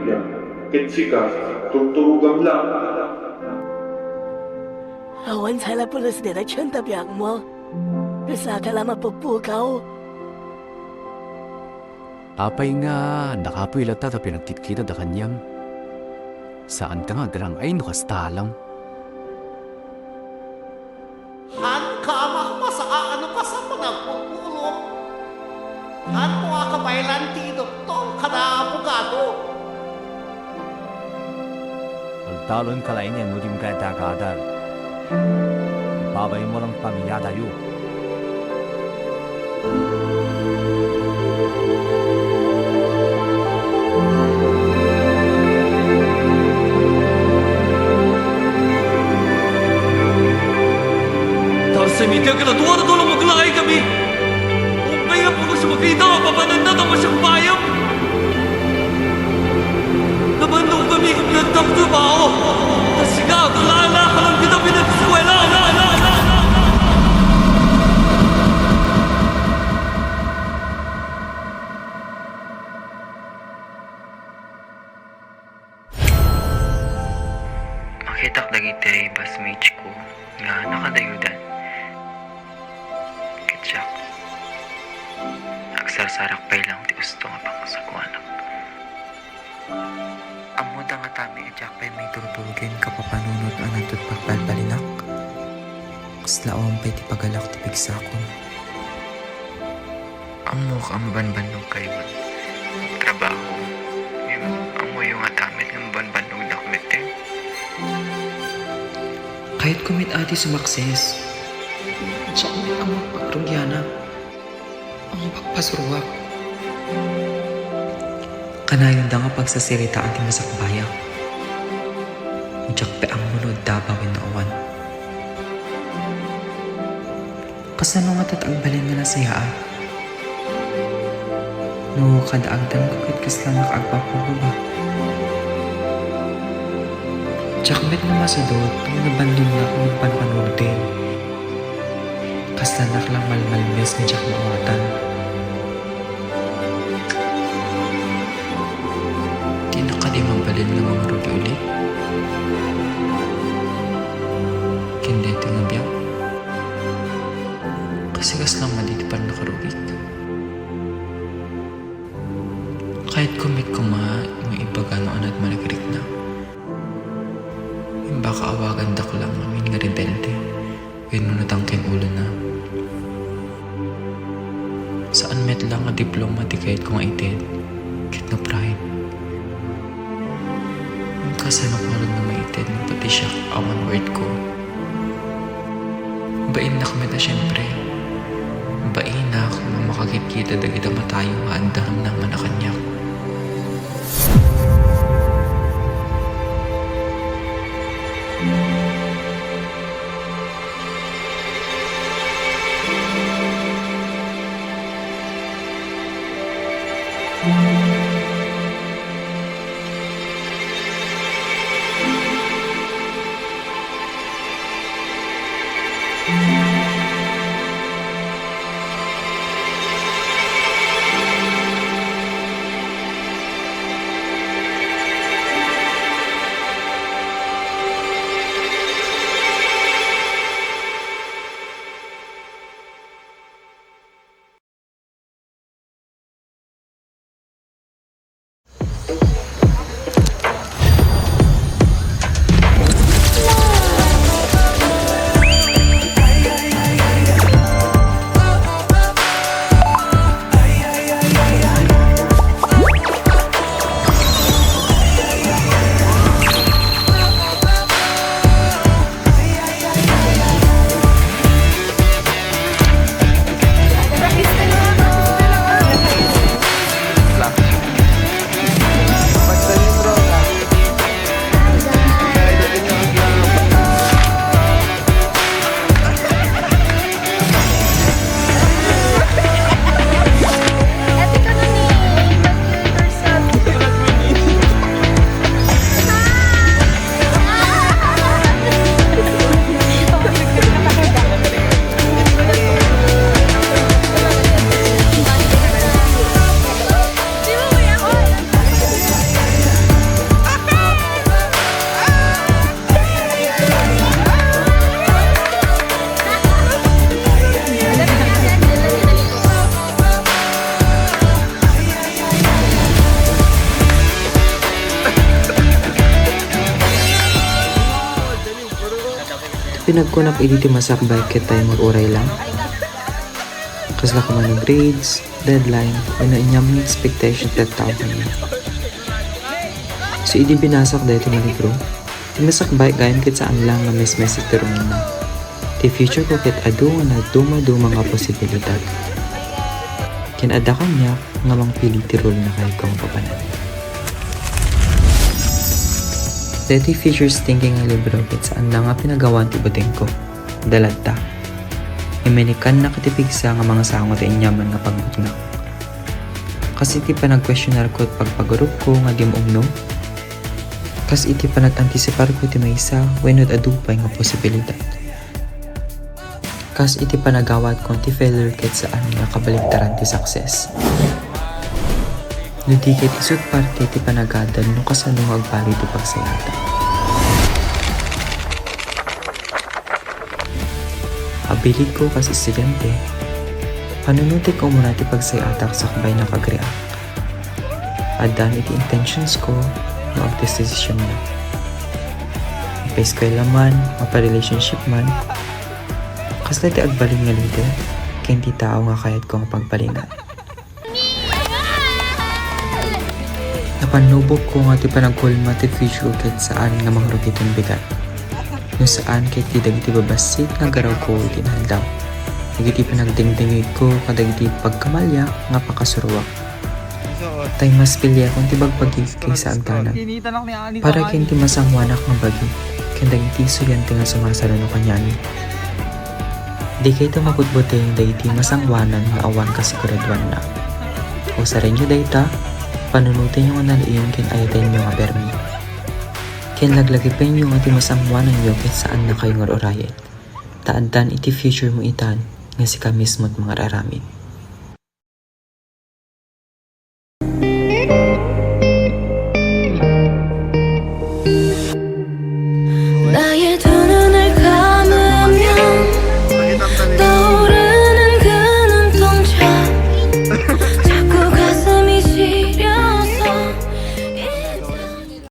niya. Kitsika, tuturugang lang. Awan sala pulos de la chanta biak mo. Rasa kalama pagpukaw. Apay nga, nakapoy lata ta pinagkitkita da kanyam. Saan ka nga garang ay nukastalang. Han ka ano ka sa panagpupulong. Han mo ka bailan ti doktor ka na abogado. Talon ka lain yan nudim ka dagadal. Babay mo lang pamiyada yu. Semite ka na tuwa na tulong maglakay kami. Kung kaya po sa makita ka, papananda ka masyang bayam. Nabandong kami kung nagtamtrabaho. Kasi ka, tulala ka lang kita pinag-eskwela. Makitak dagiti basmate ko nga nakadayudan. Kitsak. Agsarsarak pa'y lang ti gusto nga pangasakuanak. Amo da nga tami ijak pa'y may turtulgin kapapanunod ang natut pagbalbalinak. Kaslaawang pa'y ti pagalak ti pigsakon. Amo ka mabanbanong kayo. Trabaho. Amo yung atamit ng banbanong nakumete. Kahit kumit ati sumakses, sa kumit ang magpagrungyana, ang pagpasurwak. Kanayon da nga pagsasirita ang timasakbaya. Ujak pe ang munod dabawin na awan. Kasano nga tatagbalin nga nasayaan? No, kadaagdan ko kit kasla nakagpapababa. Tsakamit na masadot, ang nabandun na kung magpanpanunodin. Kaslanak lang malmalmes ni Jack Mawatan. Di na ka di mambalin ng mga rugi ulit. Hindi ito nga biyak. Kasi kaslang maliti pa nakarugik. Kahit kumit ko yung ibagano anad malagirik na. Baka awagan da ko lang amin nga rebelde. Winunatang ken ulo na. Saan met lang nga diploma di kahit kung itin. Kit no pride. Kasi nakulog na maitin pati siya awan word ko. Bain na kami na syempre. Bain na kung makakikita da kita matayo nga andam naman na kanyak. pinagkunap iti masakbay ket tayo uray lang. Kasla ka man ng grades, deadline, na inyam ng expectation tet tao kanya. So idi binasak dahil iti malibro. Ti masakbay gayon ket saan lang nga mes-mesig tirungan na. Ti future ko ket adu na duma-duma nga posibilidad. Kinada kanya nga mangpili ti role na kay kong papanan. Dati features thinking ang libro ket saan lang nga pinagawan ti buting ko. Dalata. Imenikan na katipigsa nga mga sangot ay inyaman nga pagbutnak. Kasi iti pa nag-questionar ko at pagpagurup ko nga di maumno. Kasi iti pa nag-antisipar ko ti maysa wenod adupay nga posibilidad. Kasi iti pa nagawad ko ti failure ket saan nga kabaligtaran ti success. Nudi ket isut parte ti panagadan no kasano nga agpali ti pagsayata. Abilid ko kasi estudyante, panunuti ko muna ti pagsayata sa kabay na kagreak. Adan iti intentions ko no agdesisyon na. Ipa-eskwela man, mapa-relationship man, kasla ti agbalin nga leader, kaya ti tao nga kayat ko ang pagbalingan. Napanubok ko nga ti panagkulma ti future ket saan nga mangrugiton bigat. No saan ket ti dagiti babasit nga garaw ko iti naldaw. Dagiti panagdingdingig ko kadagiti pagkamalya nga pakasuruwak. Tay mas pilya kung ti bagpagi kay sa agdanan. Para ken ti masangwanak nga bagi ken dagiti suyante nga sumasalo no kanyani. Di kay ta maputbuteng dagiti masangwanan nga awan kasiguraduan na. O sa renyo dayta, panunutin yung naliin ken ayatan nyo nga bermi. Ken laglagipin yung ati masangwanan nyo ken saan na kayo nga orayan. Taantan iti future mo itan nga si ka mismo't mga raramid.